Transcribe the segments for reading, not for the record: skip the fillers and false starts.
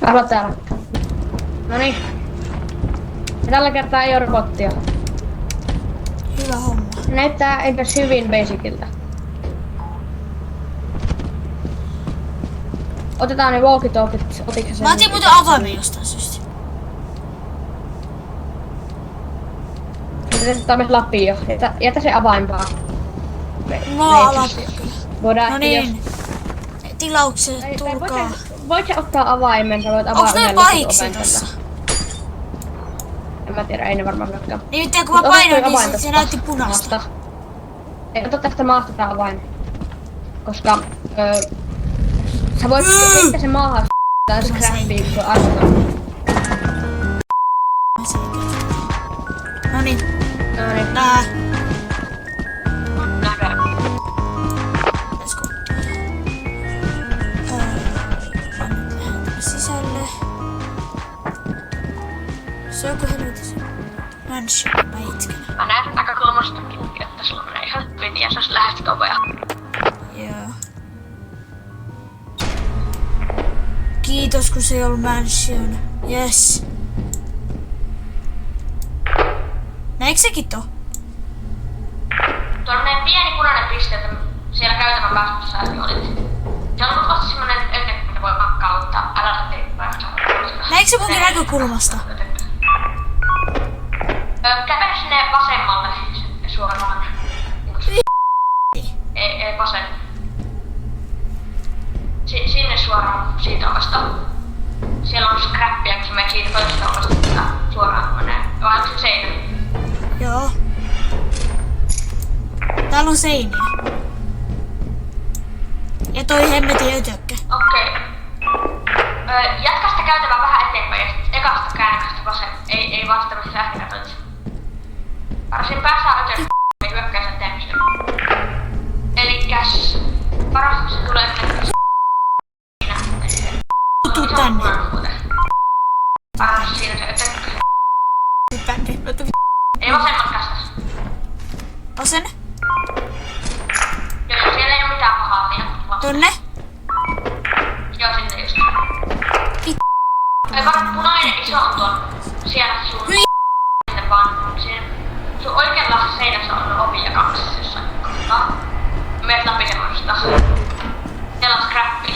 Arvo täällä. Noniin. Ja tällä kertaa ei oo robottia. Hyvä homma. Näyttää entäs hyvin basicilta. Otetaan ne walkie-talkit. Otitko sen? Mä otin muuten avaimen jostain syystä. Otetaan myös lapio. Jätä se avain vaan. Mulla on lapio kyllä. Voidaan No niin. Tilaukset, tulkaa. Voit sä ottaa avaimen? Sä voit avaa Onks noi pahiksi tossa? En mä tiedä, ei ne varmaan olekaan. Nimittäin kun mä painoin, niin se näytti punaista. Ei, ota tästä maasta tää avain. Koska sä voit heittää sen maahan tai se craftiin, kun astaa. Noniin. Noniin. Tää. Nähdään. Let's go. Mä nyt lähden tänne sisälle. Se on joku helvetin mansion, mä itken. Mä näen sen näkökulmastakin, että sulla menee ihan hyvin ja sä lähet kovea. Joo. Kiitos kun se ei ollut mansion. Yes. Näikö sekin to? Tuollainen pieni punainen piste, että siellä käytävän päästössä äsken olit. Se on vasta semmonen öke, mitä voi makkauttaa. Älä saa teipää. Näikö se munkin näkökulmasta? Kävele sinne vasemmalle suoraan. Ei vasen. Sinne suoraan siitä ovesta. Siellä on scrappia, kun se menee siitä toisesta ovesta ja suoraan menee. Vai onko se seinä? Joo. Täällä on seiniä. Ja toi hemmetin ötökkä. Okei. Jatka sitä käytävää vähän eteenpäin ja sit ekasta käännöksestä vasen. Ei vaan sitä missä äsken katsoit. Varsin päässä on ötökkä ja hyökkää sen temsyyn. Elikkäs paras se tulee sinne. Tuu tänne. Paras siinä se ötökkä. Tuu tänne. Ei vasemmat kässäs. Vasen. Joo, siellä ei oo mitään pahaa siinä. Tonne. Joo, sinne just. Ei vaan punainen iso on tuon siellä sun sitten vaan siinä sun oikealla seinässä on ovi ja kaksi jossain kohtaa. Meet läpi semmoista. Siellä on scrappi.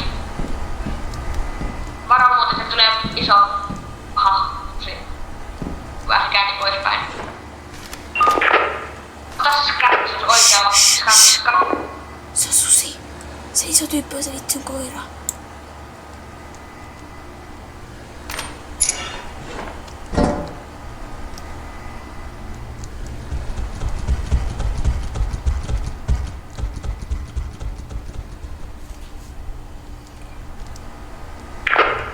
Varo muuten, se tulee iso paha siinä. Kun äsken käänti poispäin. Ota se scrappi sun oikealla scrappi. Se on susi. Se iso tyyppi on se vitsun koira.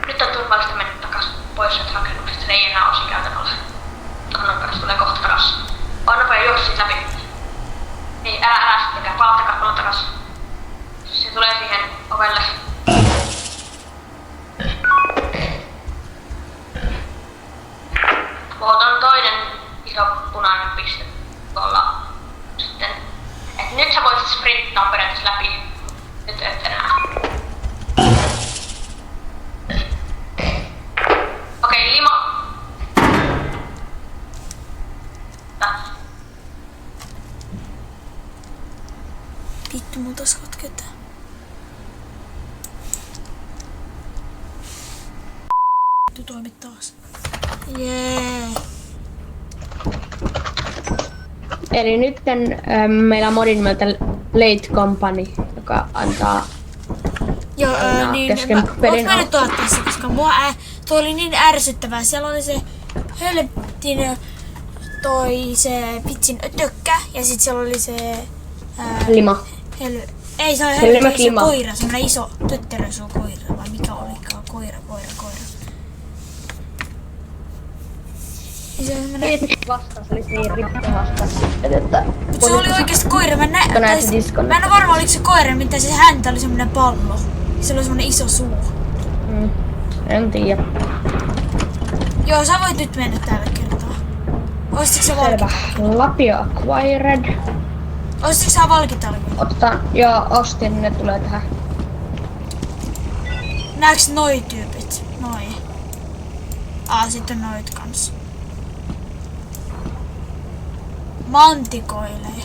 Nyt on turvallista mennä takas pois sieltä rakennuksesta. Se ei enää osi käytävällä. Annan kanssa tulee kohta takas. On nopea juoksi siitä läpi. Ei, älä sittenkään. Palaa takas. Se tulee siihen ovelle. Tuolta on toinen iso punainen piste tuolla sitten. Et nyt sä voisit sprinttaa periaatteessa läpi. Nyt et enää. Okei, lima. Vittu, mun taas katketaan. Tu toimit taas. Jee. Eli nytten meillä on modin nimeltä Late Company, joka antaa Joo, niin voit mä nyt olla tässä, koska tuo oli niin ärsyttävää. Siellä oli se höllettin toi se vitsin ötökkä ja sit siellä oli se lima. Ei se oli se koira, semmonen iso tötterösuukoira vai mikä olikaan, koira. Ja se on semmonen... Ei vastaan, se oli niin rippa vastaan. Mut se oli oikeesti koira, mä en oo varma oliko se koira, mitä se häntä oli semmonen pallo. Se oli semmonen iso suu. En tiedä. Joo, sä voit nyt mennä tällä kertaa. Ostitko sä Selvä. valkitalvia? Lapio acquired. Ostitko sä valkitalvia? Otetaan, joo, ostin, ne tulee tähän. Näeks noi tyypit? Noi. Sitten on noit kans. Mantikoilee.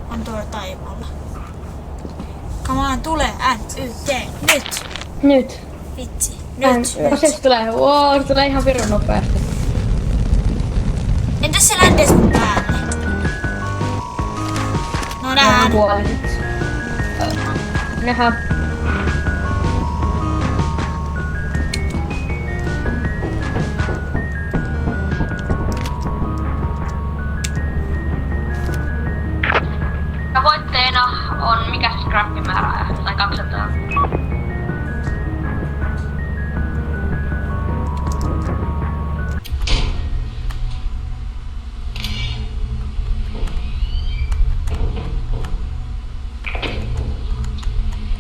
On tuolla taivaalla. Come on, tule. N-Y-T. Nyt. Nyt. Vitsi. Nyt. Se tulee. Wow, se tulee ihan pirun nopeasti. Entäs se ländes mun päälle? No nähdään. Nähdään. Tavoitteena on mikä scrappimäärä tai 200.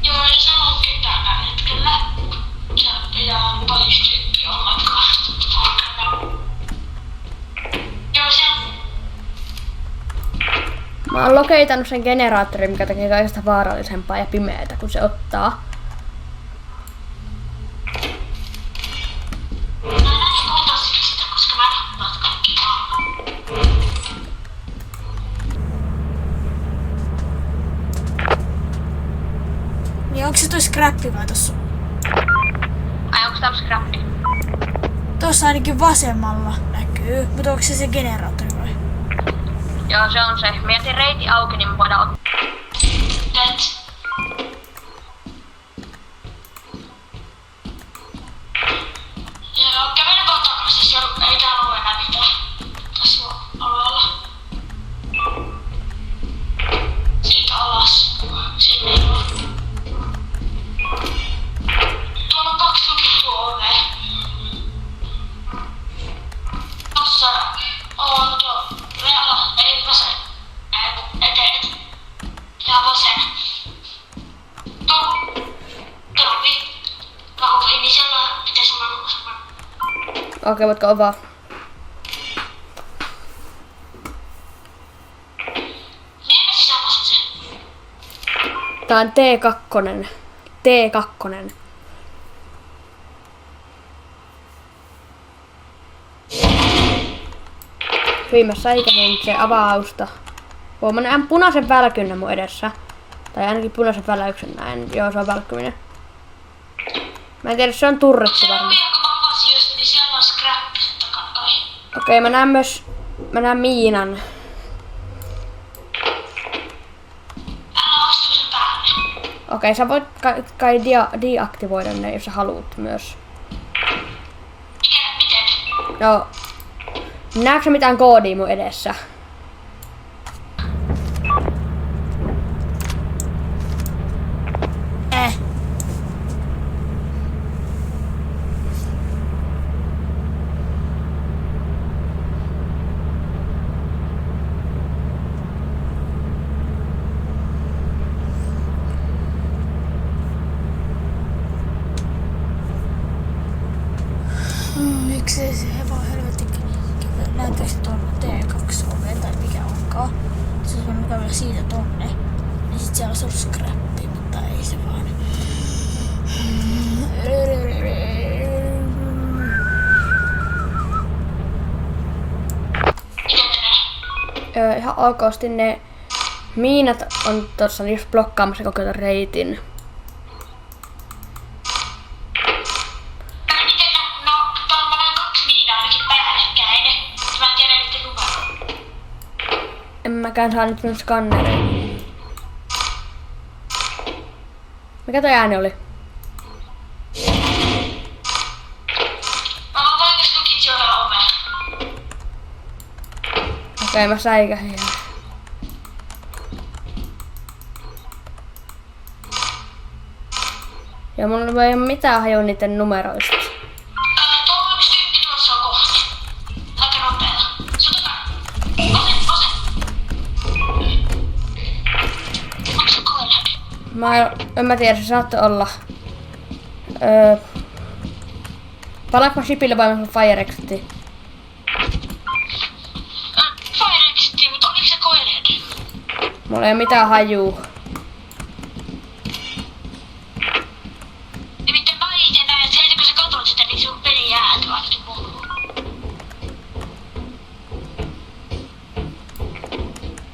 Joo, ei se ole ketään tällä hetkellä. Ja poliisityyppi on matkaa. Joo, se on. Mä oon lokeitannut sen generaattorin, mikä tekee kaikesta vaarallisempaa ja pimeätä, kun se ottaa. Mä en aina ota sitä, koska mä en ottaa kaikki maailman. Niin onko se toi scrappi vai tossa? Ai onks tää scrappi? Tossa ainakin vasemmalla näkyy, mutta onko se generaattori vai? Joo, se on se. Me jätin reitti auki, niin me voidaan ottaa. Dead. Joo, kävelin vaan takaisin, ei täällä ole enää mitään tässä alueella. Siitä alas, sinne ei ole. Tuolla on 2 lukittua ovea. Tossa on tuo reala, ei vasen. Eteen. Ja vasen. Kahvi, niin siellä pitäisi olla semmoinen. Okei, voitko avaa? Meidän sisäpässä se. Tää on T2. T2. Viimessä ikäinen se avausta. Mä näen punaisen välkynnän mun edessä. Tai ainakin punaisen väläyksen näen. Joo, se on välkkyminen. Mä en tiedä, se on turrettu Se varmaan. ovi, joka mä avasin just, niin siellä on scrap sen takana kai. Okei, mä näen miinan. Älä astu sen päälle. Okei, sä voit kai deaktivoida ne, jos sä haluut myös. Miten? Joo. Näetkö sä mitään koodia mun edessä? Miksi se hevon helvetti näyttääkö se tuonne T2-oveen tai mikä onkaan. Se olisi voinut kävellä siitä tonne. Niin sit siellä olisi ollut scrappi, mutta ei se vaan. Miten menee? Ihan okosti ne miinat on tossa just blokkaamassa koko tämän reitin. No, tuolla mä näen 2 miinaa ainakin päällekkäin. Mä en tiedä niiden numeroa. En mäkään saa nyt minun skannereita. Mikä toi ääni oli? Mä vaan vaikas lukit jollain ovea. Okei, mä säikähin. Ja mulla ei oo mitään hajua niiden numeroista. Tuo on yksi tyyppi tuossa kohti. Aika nopeeta. Se on takana. Vasen. Onko se koira? En mä tiedä, se saattoi olla. Palaanko mä shipille vai mä fire exitiin? Fire exitiin, mutta oliko se koireet? Mulla ei oo mitään hajuu.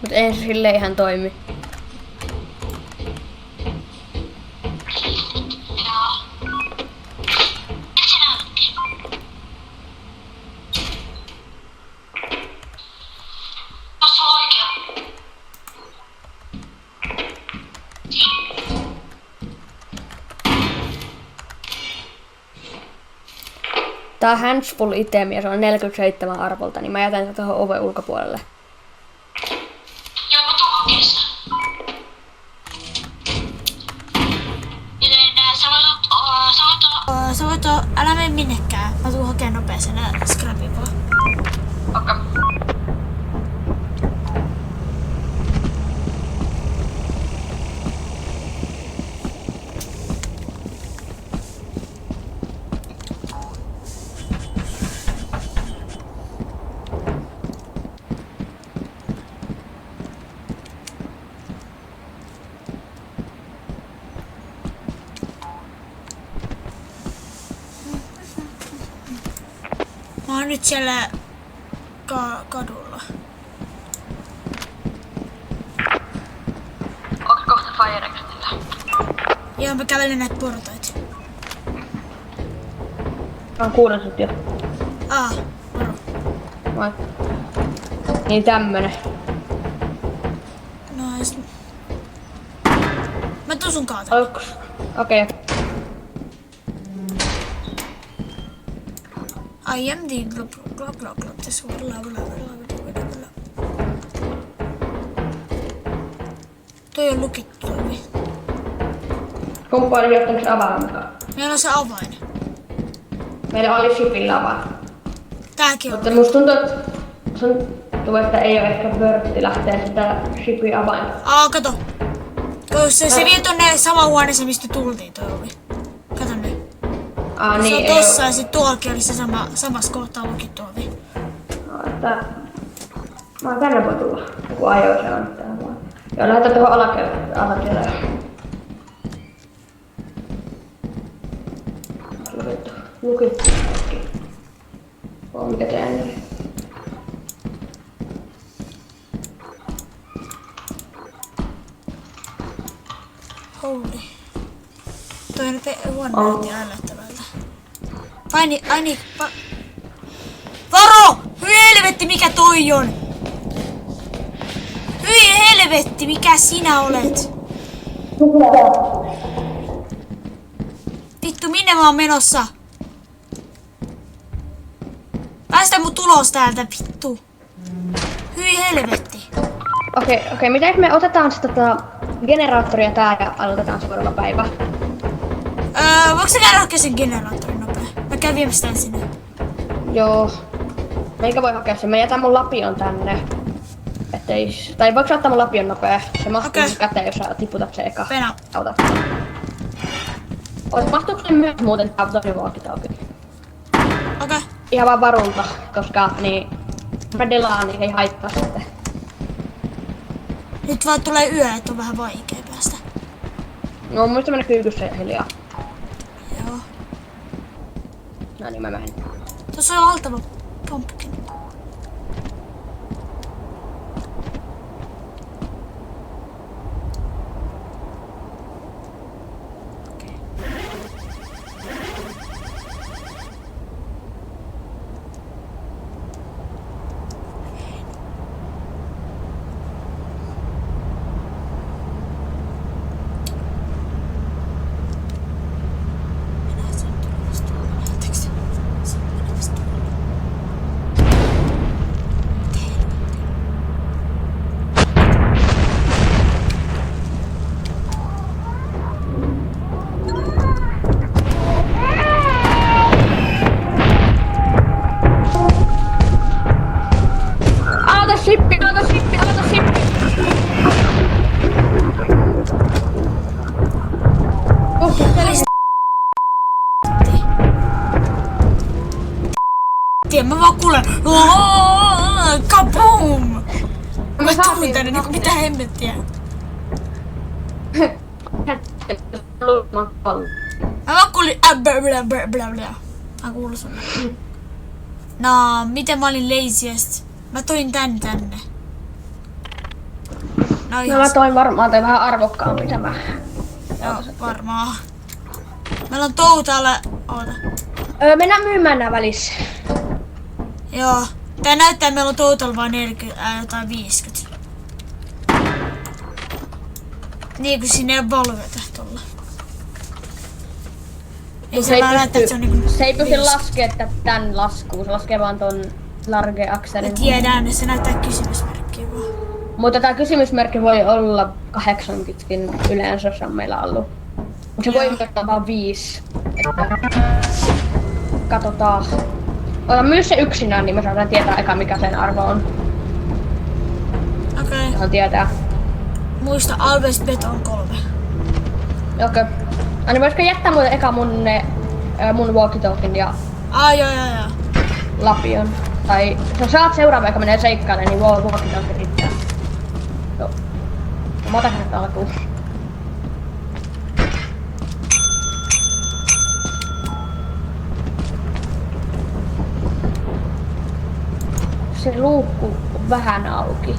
Mut ei se silleen ihan toimi. Joo. Nyt se näytti. Tossa on oikea. Tää on handsful item ja se on 47 arvolta, niin mä jätän sen tuohon oven ulkopuolelle. Joo, mä tuun hakee sen. Joten Sä voit älä mene minnekään. Mä tuun hakemaan nopeasti nää scrapin vaan. Okei. Mä oon nyt siellä kadulla. Onko kohta Fire Exitillä? Joo, mä kävelen näitä portaita. Mä oon kuullut sut jo. Moro. Moi. Niin tämmönen. Nice. Mä tuun sun kaata. Okei. I am the glop this one. Toi on lukittu toimi. Kumppa oli ottanut se avaimen mukaan? Meillä on se avain. Meillä oli shipillä avain. Tääkin on. Mutta musta tuntuu, että että ei oo ehkä vörtti lähteä sitä shipin avainta. Kato. Se vie tonne samaan huoneeseen, mistä tultiin toi ovi. Kato ne. Niin, Se on ei tossa oo. ja sit tuollakin oli se samassa kohtaa lukittu ovi. Että mä oon tänne voi tulla, kun ajoi se on täällä vaan. Joo, lähdetään tuohon alakertaan. Lukittu. Mikä tää nyt? Holy. Toi nyt huone näytti ällöttävältä. Varo! Hyi helvetti, mikä toi on? Hyi helvetti, mikä sinä olet? Vittu, minne mä oon menossa? Päästä mut ulos täältä, vittu. Hyi helvetti. Okei, mitä jos me otetaan se generaattoria tää ja aloitetaan seuraava päivä? Voiko sä käydä hakea sen generaattorin nopea? Mä käyn viemässä tän sinne. Joo. Meikä voi hakea sen. Mä jätän mun lapion tänne. Tai voiko sä ottaa mun lapion nopea? Se mahtuu Okei. käteen, jos sä tiputat se eka. Pena. Auta. Mahtuuko se myös muuten tää tosi walkie-talkie? Okei. Ihan vaan varulta, koska niin mä delaan, niin ei haittaa sitten. Nyt vaan tulee yö, että on vähän vaikea päästä. No mun mielestä mennä kyykyssä hiljaa. Joo. No niin, mä menen. Tuossa on altava pumpkin. Mä vaan kuulen kaboom! Mä tulin tänne niinku mitä hemmettiä. Mä vaan kuulin blä. Mä kuulin sun. No, miten mä olin laziest? Mä tulin tänne. No No ihan mä toin varmaan toi vähän arvokkaampi tämä. joo, varmaan. Meillä on toutaalla... Oota. Mennään myymään nää välissä. Joo. Tää näyttää, että meillä on total vain 40 tai 50. Niin kuin sinne ei oo valveta tuolla. Ei se vaan näyttää, että se on niinku... Se ei pysty laskemaan tän laskuun, se laskee vaan ton large Me akselin. tiedään, se näyttää kysymysmerkkiä vaan. Mutta tää kysymysmerkki voi olla 80kin yleensä, se on meillä ollut. Mut se voi olla vaan 5. Katsotaan. Ota myy se yksinään, niin me saadaan tietää eka mikä sen arvo on. Okei. Saadaan tietää. Muista Alves Beton 3. Okei. Niin voisiko jättää muuten eka mun walkie-talkin ja Joo. lapion? Tai jos saat seuraava, joka menee seikkaille, niin walkie-talki riittää. Joo. No, mä otan hänet alkuun. Se luukku on vähän auki.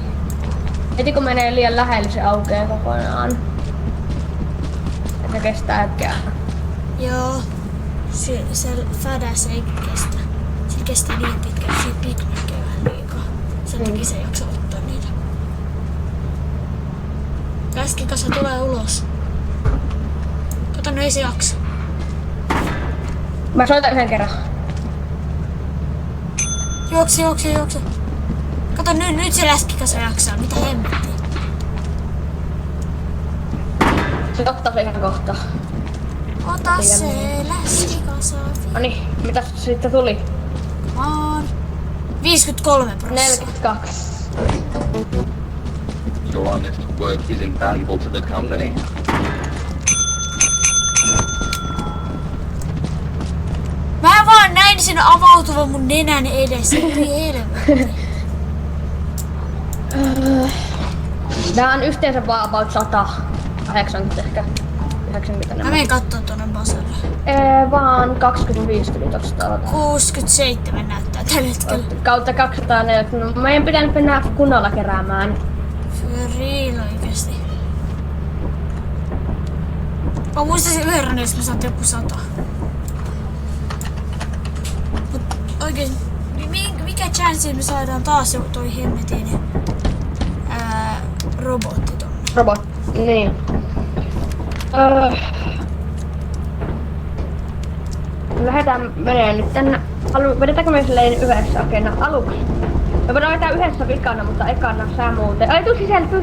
Heti kun menee liian lähelle, se aukeaa kokonaan. Se kestää hetkeä. Joo. Se fädäs ei kestä. Se kestää niin pitkään, se piknikkiä vähän liikaa. Sen takia se ei jaksa ottaa niitä. Käskikasa tulee ulos. Kato, no ei se jaksa. Mä soitan yhden kerran. Juokse. Kato, nyt se läskikasa jaksaa. Mitä hemmettiä? Se ottaa se ihan kohta. Ota se läskikasa. Noniin, mitä siitä tuli? Vaan 53%. 42. Your honest work is invaluable to the company. Mä vaan näin sen avautuvan mun nenän edessä. Ei helvetti. Tää on yhteensä vaan about 180 ehkä. 90 Mä nämä. menen kattoo tonne basalle. Vaan 25 tuli tosta. 67 näyttää tällä hetkellä. Kautta 240. No, meidän pitää nyt mennä kunnolla keräämään. Fyriil oikeesti. Mä muistan sen yhden, jos mä saan joku 100. Mut oikein, mikä chance me saadaan taas jo toi hemmetin robotti tonne? Robot. Niin. Lähdetään menee nyt tänne. Vedetäänkö me silleen yhdessä? Okei, no aluksi. Me voidaan vetää yhdessä vikana, mutta ekana sä muuten. Ai tuu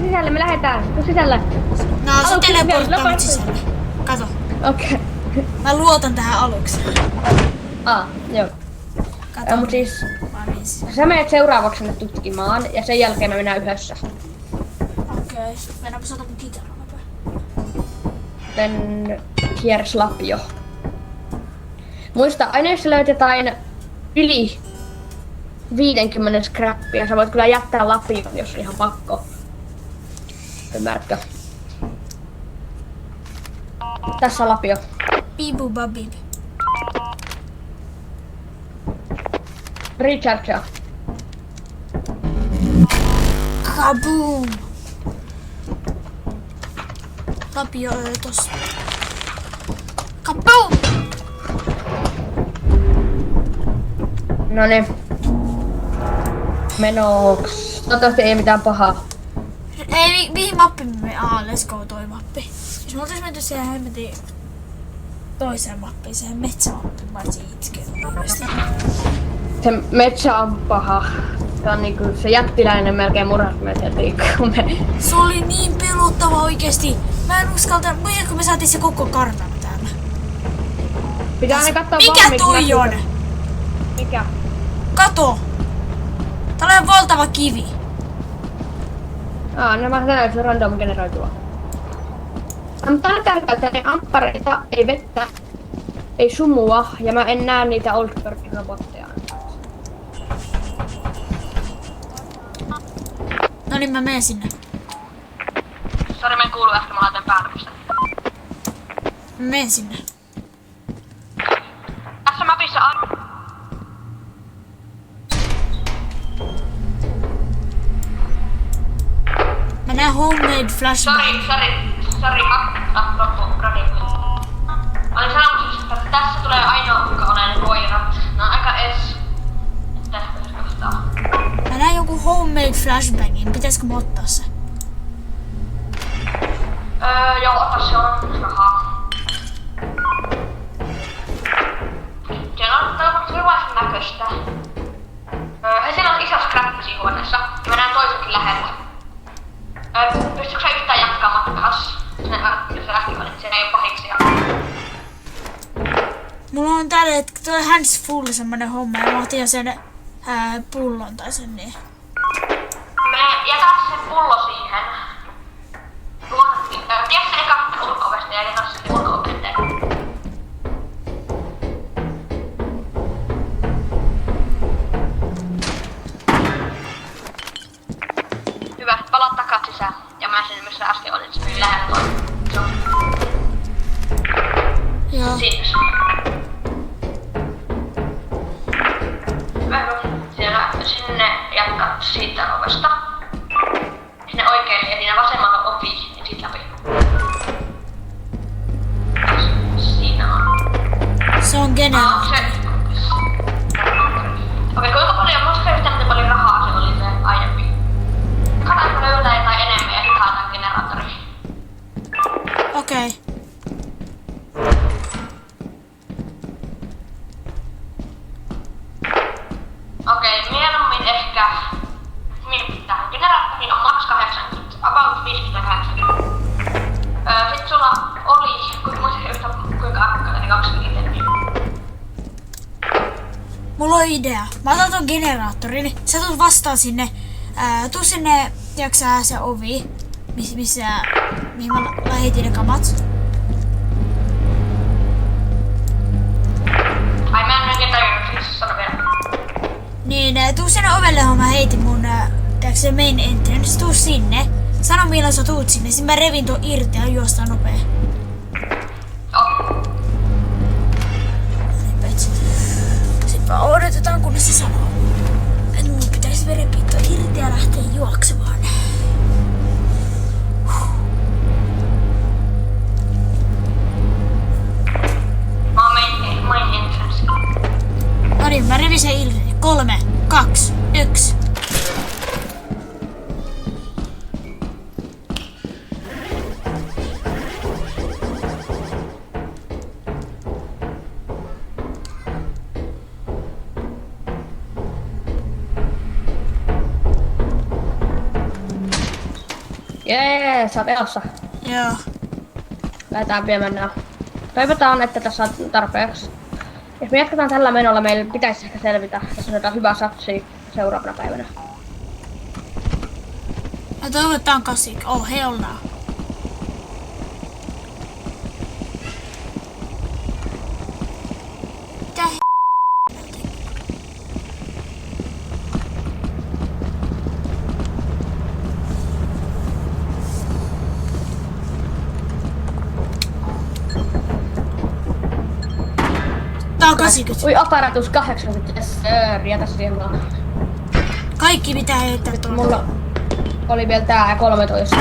sisälle, me lähdetään. Tuu sisälle. No se teleporttaa mut sisälle. Kato. Okei. Mä luotan tähän aluksi. Joo. Kato. Mut siis Mä menin sisään. sä menet seuraavaksi sinne tutkimaan ja sen jälkeen me mennään yhdessä. Okei. Mennäänpä saada mun kitaran nopea. Sitten kierrs lapio. Muista, aina jos sä löydät jotain yli 50 scrappia, sä voit kyllä jättää lapion, jos on ihan pakko. Ymmärrätkö? Tässä on lapio. Bibu babib. Rechargea. Kaboom! Lapio tossa. Kaboom! Noniin. Menoks. Toivottavasti ei mitään pahaa. Ei, mihin mappi me mennään? Let's go toi mappi. Jos me oltais menty siihen hemmetin toiseen mappiin, siihen metsämappiin, mä olisin itkenyt oikeesti. Se metsä on paha. Se on niinku se jättiläinen melkein murhasi meitä heti, kun me... Se oli niin pelottava oikeesti. Mä en uskalta, muistatko me saatiin se koko kartana täällä? Pitää aina katsoa Mikä valmiiksi toi on? näkyy. Mikä? Kato! Tällainen valtava kivi. Nämä näyttää random generoitua. On tärkeää, että ei amppareita, ei vettä, ei sumua, ja mä en näe niitä Oldbergin robotteja. No niin, mä menen sinne. Sori, mä en kuulu äsken, mä laitan päälle musta. Mä menen sinne. Tässä mapissa on... Mä näen homemade flashbang. Sori, loppu, Brady. Olin sanomassa, että tässä tulee ainoa oleellinen koirat. Ne on aika että kohtaa. Mä näin joku homemade flashbangin. Pitäisikö mä ottaa se? Joo, ota se on rahaa. Siellä on sellaisen näköistä. Siellä on iso scrappi siinä huoneessa. Ja mennään toisenkin lähellä. Pystytkö sä yhtään jatkaa matkaas? Jos sä äsken valit, siellä ei oo pahiksia. Mulla on tällä hetkellä hands full semmonen homma ja mä otin jo sen pullon tai sen niin. Me jätät sen pullo siihen. Tiedä se eka ulko-ovesta ja jätä sen ulko-oventeen. Hyvä, palaat takaa sisään. Ja mä sen missä äsken olin, se meni lähellä toi. Joo. Sinne. Siellä sinne jatkat siitä ovesta. Sinne oikealle ja siinä vasemmalla on ovi, niin sit läpi. Siinä on. Se on generaattori. Okei, kuinka paljon, muistatko yhtään miten paljon rahaa se oli se aiempi? Katsotaanko löytää jotain enemmän ja sit haetaan generaattori. Okei. Okei, mieluummin ehkä mietitään. Generaattori on max 80, about 50-80. Sit sulla oli, kuinka muistatko yhtä kuinka arkkaita, niin 20 niin. Mulla on idea. Mä otan ton generaattorin. Sä tulet vastaan sinne. Tuu sinne, tiiäksä, se ovi. Mihin mä lähetin ne kamat. Ai mä en oikein tajunnut, siis sano vielä. Niin, tuu sinne ovelle, johon mä heitin mun, tiiäksä, main entrance. Tuu sinne. Sano milloin sä tuut sinne. Sitten mä revin tuon irti ja juostaan nopee. Joo. Sitten vaan odotetaan, kunnes se sanoo. Et mun pitäisi verenpinto irti ja lähteä juoksemaan. Mä oon main entrance. No niin, mä revin sen irti. 3, 2, 1. Jee, sä oot elossa. Joo. Lähdetään pian mennään. Toivotaan, että tässä on tarpeeksi. Jos me jatketaan tällä menolla, meillä pitäisi ehkä selvitä, jos otetaan hyvä satsi seuraavana päivänä. Mä toivon, että tää on kasik. Oh, hell no. Mitä Tää on 80. Ui, aparatus 80. Jätä siihen vaan. Kaikki pitää heittää tuolla. Mulla oli vielä tää 13.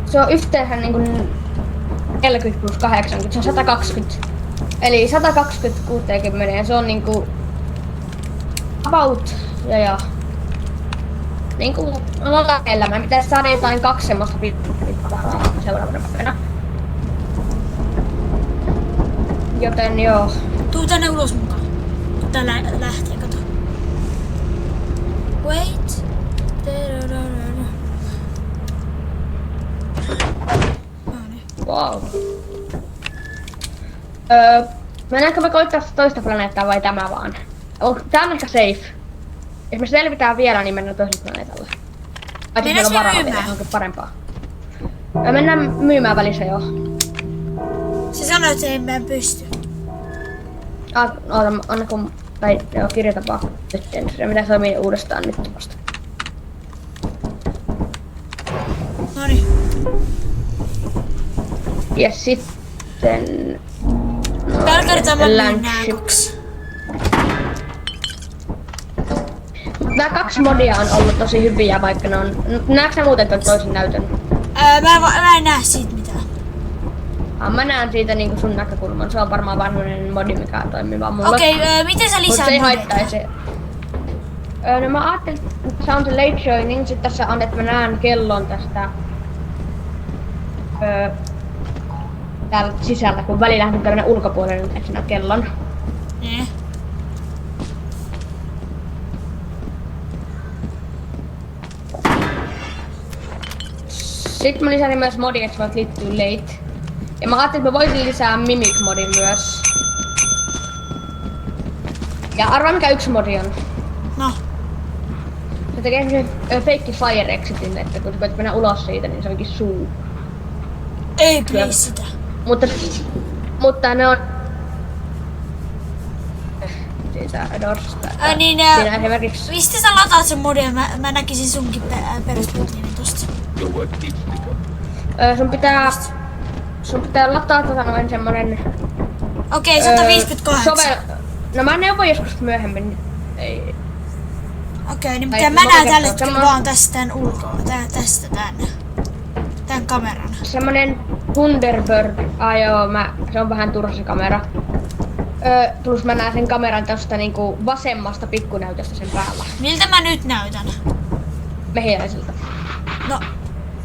Se on yhteensä niinku 40 plus 80, se on 120. Eli 120 60 ja se on niinku about ja niinku lähellä. Mä pitäis saada jotain 2 semmoista pitää seuraavana päivänä. Joten joo. Tuu tänne ulos mukaan. Tää lähtee, kato. Wait. Wow. Mennäänkö me koittaa toista planeettaa vai tämä vaan? Tää on ehkä safe. Jos me selvitään vielä, niin mennään toiselle planeetalle. Vai siis meillä on varaa vielä johonkin parempaa. Mennään myymään välissä jo. Se sanoi, että ei meidän pysty. Oota, anna kun... Tai joo, kirjoita vaan nyt. Se pitää toimii uudestaan nyt vasta. Noniin. Ja sitten... Tällä kertaa mä myyn nää 2. Nämä 2 modia on ollut tosi hyviä, vaikka ne on... Näetkö sä muuten ton toisen näytön? Mä en näe siitä mitään. Mä näen siitä niinku sun näkökulman. Se on varmaan vanhoinen modi, mikä toimii vaan mulla. Okei, miten sä Mut lisää se ei modeita? haittaisi. No mä ajattelin, että se on se late showing, sit tässä on, että mä näen kellon tästä täällä sisällä, kun välillä on tämmönen ulkopuolinen, että näet kellon. Niin. Sitten mä lisäsin myös modin, että sä voit liittyä late. Ja mä ajattelin, että mä voisin lisää mimic modin myös. Ja arvaa mikä yksi modi on. No. Se tekee semmosen fake fire exitin, että kun sä voit mennä ulos siitä, niin se onkin suu. Ei please sitä. Mutta ne on... Siitä Adorsista. Niin, Siinä esimerkiksi... mistä sä lataat sen modin? Mä näkisin sunkin peruspuutnimen tosta. Your work needs to go. Sun pitää latata noin semmonen... Okei, 158. No mä neuvon joskus myöhemmin. Ei. Okei, niin Ai, mitä mä mä näen voin tällä kertoa. hetkellä vaan tästä tän ulkoa. Tästä tänne. Tän kameran. Semmonen Thunderbird. Se on vähän turha se kamera. Plus mä näen sen kameran tosta niinku vasemmasta pikkunäytöstä sen päällä. Miltä mä nyt näytän? Mehiläiseltä.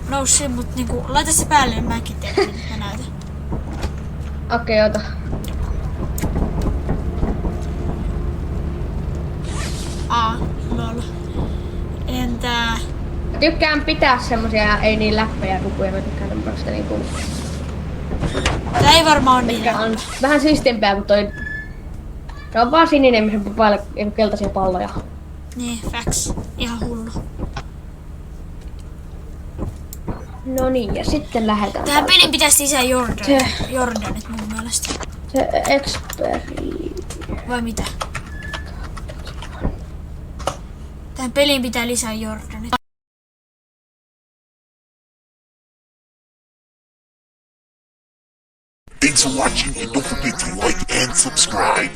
No shit, mut niinku laita se päälle, niin mäkin teen, miltä mä näytän. Okei, ota. Lol. Entä... Tykkään pitää semmosia ei niin läppejä lukuja, mä tykkään tämmöstä niinku... Tää ei varmaan on Mikä niin. on vähän siistimpää kuin toi... Se on vaan sininen, missä on paljon keltaisia palloja. Niin, facts. Ihan hullu. No niin, ja sitten lähdetään. Tähän pelin pitäisi lisää Se- Jordanit mun mielestä. Se experi... Vai mitä? Tähän peliin pitää lisää Jordanit. Thanks for watching and don't forget to like and subscribe.